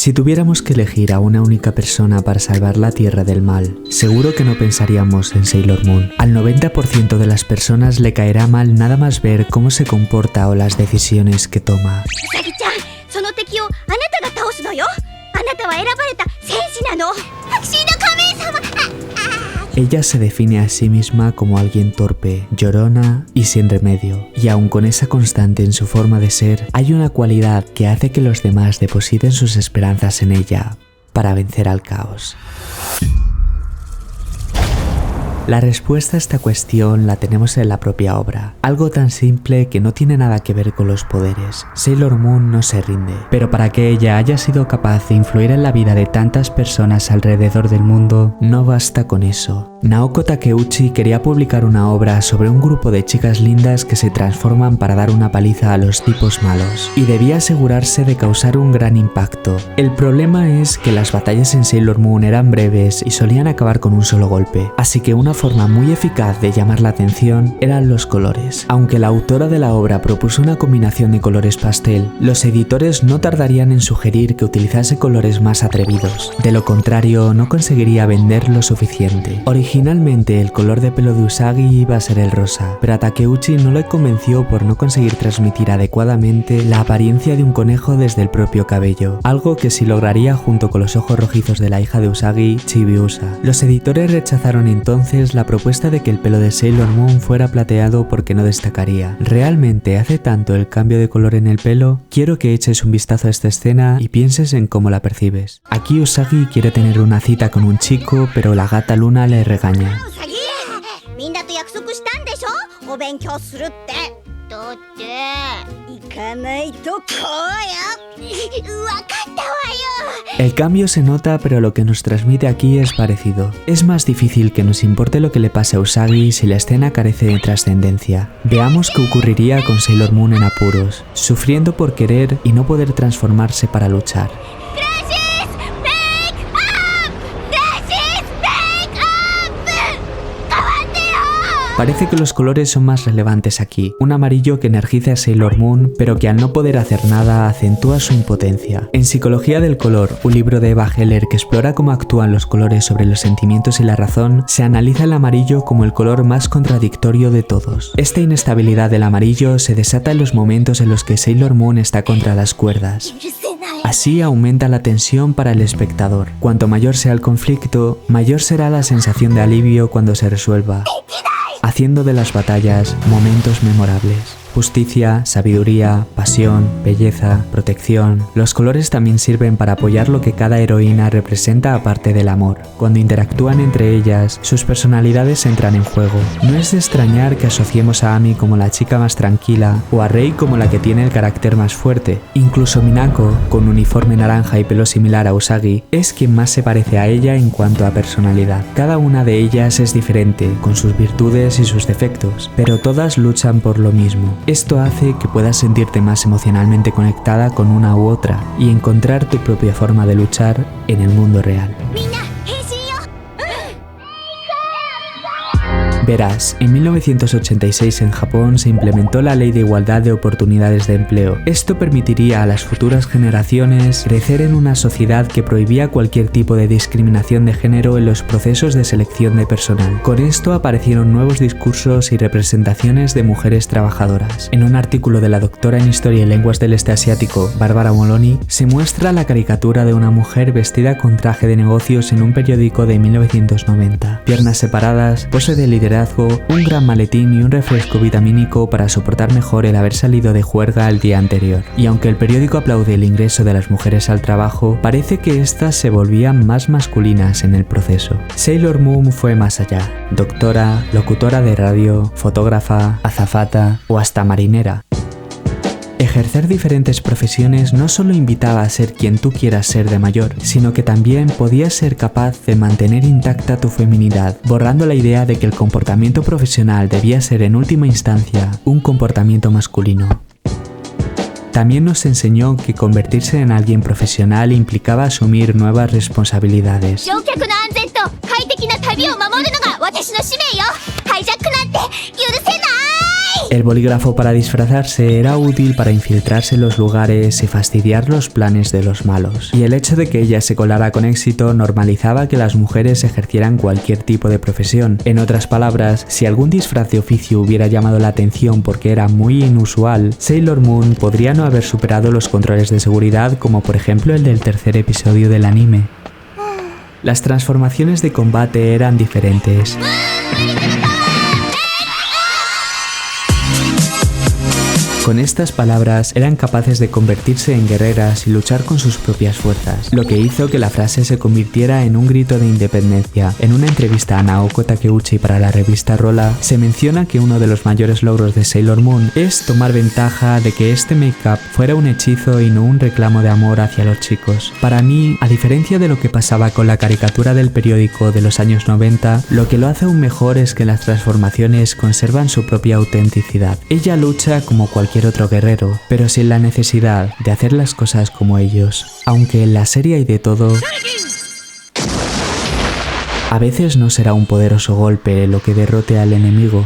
Si tuviéramos que elegir a una única persona para salvar la Tierra del mal, seguro que no pensaríamos en Sailor Moon. Al 90% de las personas le caerá mal nada más ver cómo se comporta o las decisiones que toma. Ella se define a sí misma como alguien torpe, llorona y sin remedio, y aun con esa constante en su forma de ser, hay una cualidad que hace que los demás depositen sus esperanzas en ella para vencer al caos. La respuesta a esta cuestión la tenemos en la propia obra, algo tan simple que no tiene nada que ver con los poderes. Sailor Moon no se rinde, pero para que ella haya sido capaz de influir en la vida de tantas personas alrededor del mundo, no basta con eso. Naoko Takeuchi quería publicar una obra sobre un grupo de chicas lindas que se transforman para dar una paliza a los tipos malos, y debía asegurarse de causar un gran impacto. El problema es que las batallas en Sailor Moon eran breves y solían acabar con un solo golpe, así que una forma muy eficaz de llamar la atención eran los colores. Aunque la autora de la obra propuso una combinación de colores pastel, los editores no tardarían en sugerir que utilizase colores más atrevidos. De lo contrario, no conseguiría vender lo suficiente. Originalmente el color de pelo de Usagi iba a ser el rosa, pero a Takeuchi no le convenció por no conseguir transmitir adecuadamente la apariencia de un conejo desde el propio cabello, algo que sí lograría junto con los ojos rojizos de la hija de Usagi, Chibiusa. Los editores rechazaron entonces la propuesta de que el pelo de Sailor Moon fuera plateado porque no destacaría. ¿Realmente hace tanto el cambio de color en el pelo? Quiero que eches un vistazo a esta escena y pienses en cómo la percibes. Aquí Usagi quiere tener una cita con un chico, pero la gata Luna le regaña. El cambio se nota, pero lo que nos transmite aquí es parecido. Es más difícil que nos importe lo que le pase a Usagi si la escena carece de trascendencia. Veamos qué ocurriría con Sailor Moon en apuros, sufriendo por querer y no poder transformarse para luchar. Parece que los colores son más relevantes aquí. Un amarillo que energiza a Sailor Moon, pero que al no poder hacer nada acentúa su impotencia. En Psicología del color, un libro de Eva Heller que explora cómo actúan los colores sobre los sentimientos y la razón, se analiza el amarillo como el color más contradictorio de todos. Esta inestabilidad del amarillo se desata en los momentos en los que Sailor Moon está contra las cuerdas. Así aumenta la tensión para el espectador. Cuanto mayor sea el conflicto, mayor será la sensación de alivio cuando se resuelva, haciendo de las batallas momentos memorables. Justicia, sabiduría, pasión, belleza, protección. Los colores también sirven para apoyar lo que cada heroína representa aparte del amor. Cuando interactúan entre ellas, sus personalidades entran en juego. No es de extrañar que asociemos a Ami como la chica más tranquila o a Rei como la que tiene el carácter más fuerte. Incluso Minako, con uniforme naranja y pelo similar a Usagi, es quien más se parece a ella en cuanto a personalidad. Cada una de ellas es diferente, con sus virtudes y sus defectos, pero todas luchan por lo mismo. Esto hace que puedas sentirte más emocionalmente conectada con una u otra y encontrar tu propia forma de luchar en el mundo real. Verás, en 1986 en Japón se implementó la Ley de Igualdad de Oportunidades de Empleo. Esto permitiría a las futuras generaciones crecer en una sociedad que prohibía cualquier tipo de discriminación de género en los procesos de selección de personal. Con esto aparecieron nuevos discursos y representaciones de mujeres trabajadoras. En un artículo de la doctora en Historia y Lenguas del Este Asiático, Bárbara Moloni, se muestra la caricatura de una mujer vestida con traje de negocios en un periódico de 1990. Piernas separadas, pose de liderazgo, un gran maletín y un refresco vitamínico para soportar mejor el haber salido de juerga el día anterior. Y aunque el periódico aplaude el ingreso de las mujeres al trabajo, parece que éstas se volvían más masculinas en el proceso. Sailor Moon fue más allá. Doctora, locutora de radio, fotógrafa, azafata o hasta marinera. Ejercer diferentes profesiones no solo invitaba a ser quien tú quieras ser de mayor, sino que también podías ser capaz de mantener intacta tu feminidad, borrando la idea de que el comportamiento profesional debía ser en última instancia un comportamiento masculino. También nos enseñó que convertirse en alguien profesional implicaba asumir nuevas responsabilidades. El bolígrafo para disfrazarse era útil para infiltrarse en los lugares y fastidiar los planes de los malos. Y el hecho de que ella se colara con éxito normalizaba que las mujeres ejercieran cualquier tipo de profesión. En otras palabras, si algún disfraz de oficio hubiera llamado la atención porque era muy inusual, Sailor Moon podría no haber superado los controles de seguridad, como por ejemplo el del tercer episodio del anime. Las transformaciones de combate eran diferentes. Con estas palabras eran capaces de convertirse en guerreras y luchar con sus propias fuerzas, lo que hizo que la frase se convirtiera en un grito de independencia. En una entrevista a Naoko Takeuchi para la revista Rolla, se menciona que uno de los mayores logros de Sailor Moon es tomar ventaja de que este make-up fuera un hechizo y no un reclamo de amor hacia los chicos. Para mí, a diferencia de lo que pasaba con la caricatura del periódico de los años 90, lo que lo hace aún mejor es que las transformaciones conservan su propia autenticidad. Ella lucha como cualquier otro guerrero, pero sin la necesidad de hacer las cosas como ellos. Aunque en la serie hay de todo, a veces no será un poderoso golpe lo que derrote al enemigo,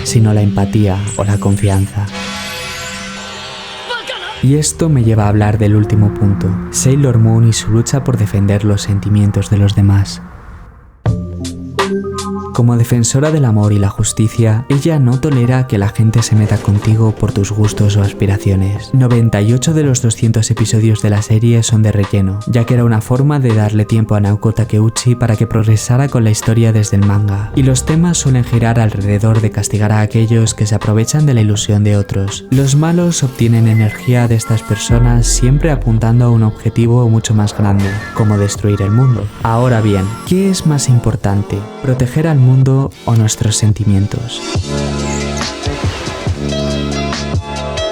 sino la empatía o la confianza. Y esto me lleva a hablar del último punto, Sailor Moon y su lucha por defender los sentimientos de los demás. Como defensora del amor y la justicia, ella no tolera que la gente se meta contigo por tus gustos o aspiraciones. 98 de los 200 episodios de la serie son de relleno, ya que era una forma de darle tiempo a Naoko Takeuchi para que progresara con la historia desde el manga, y los temas suelen girar alrededor de castigar a aquellos que se aprovechan de la ilusión de otros. Los malos obtienen energía de estas personas siempre apuntando a un objetivo mucho más grande, como destruir el mundo. Ahora bien, ¿qué es más importante? ¿Proteger al mundo o nuestros sentimientos?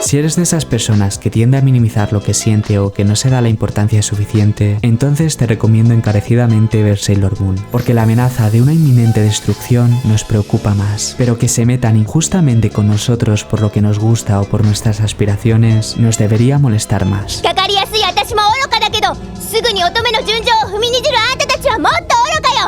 Si eres de esas personas que tiende a minimizar lo que siente o que no se da la importancia suficiente, entonces te recomiendo encarecidamente ver Sailor Moon, porque la amenaza de una inminente destrucción nos preocupa más, pero que se metan injustamente con nosotros por lo que nos gusta o por nuestras aspiraciones nos debería molestar más.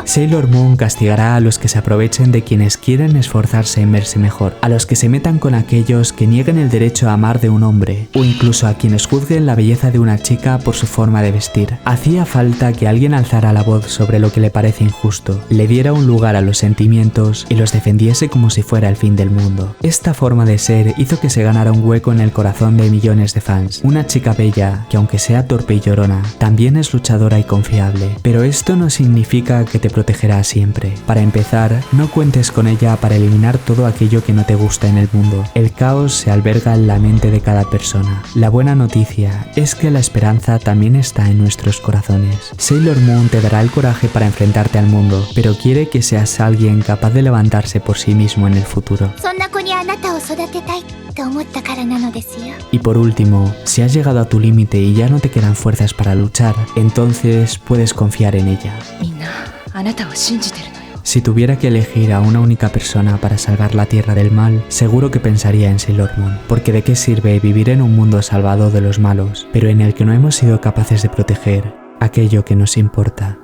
Sailor Moon castigará a los que se aprovechen de quienes quieren esforzarse en verse mejor, a los que se metan con aquellos que nieguen el derecho a amar de un hombre, o incluso a quienes juzguen la belleza de una chica por su forma de vestir. Hacía falta que alguien alzara la voz sobre lo que le parece injusto, le diera un lugar a los sentimientos y los defendiese como si fuera el fin del mundo. Esta forma de ser hizo que se ganara un hueco en el corazón de millones de fans. Una chica bella que, aunque sea torpe y llorona, también es luchadora y confiable. Pero esto no significa que te protegerá siempre. Para empezar, no cuentes con ella para eliminar todo aquello que no te gusta en el mundo. El caos se alberga en la mente de cada persona. La buena noticia es que la esperanza también está en nuestros corazones. Sailor Moon te dará el coraje para enfrentarte al mundo, pero quiere que seas alguien capaz de levantarse por sí mismo en el futuro. Y por último, si has llegado a tu límite y ya no te quedan fuerzas para luchar, entonces puedes confiar en ella. Si tuviera que elegir a una única persona para salvar la Tierra del mal, seguro que pensaría en Sailor Moon, porque de qué sirve vivir en un mundo salvado de los malos, pero en el que no hemos sido capaces de proteger aquello que nos importa.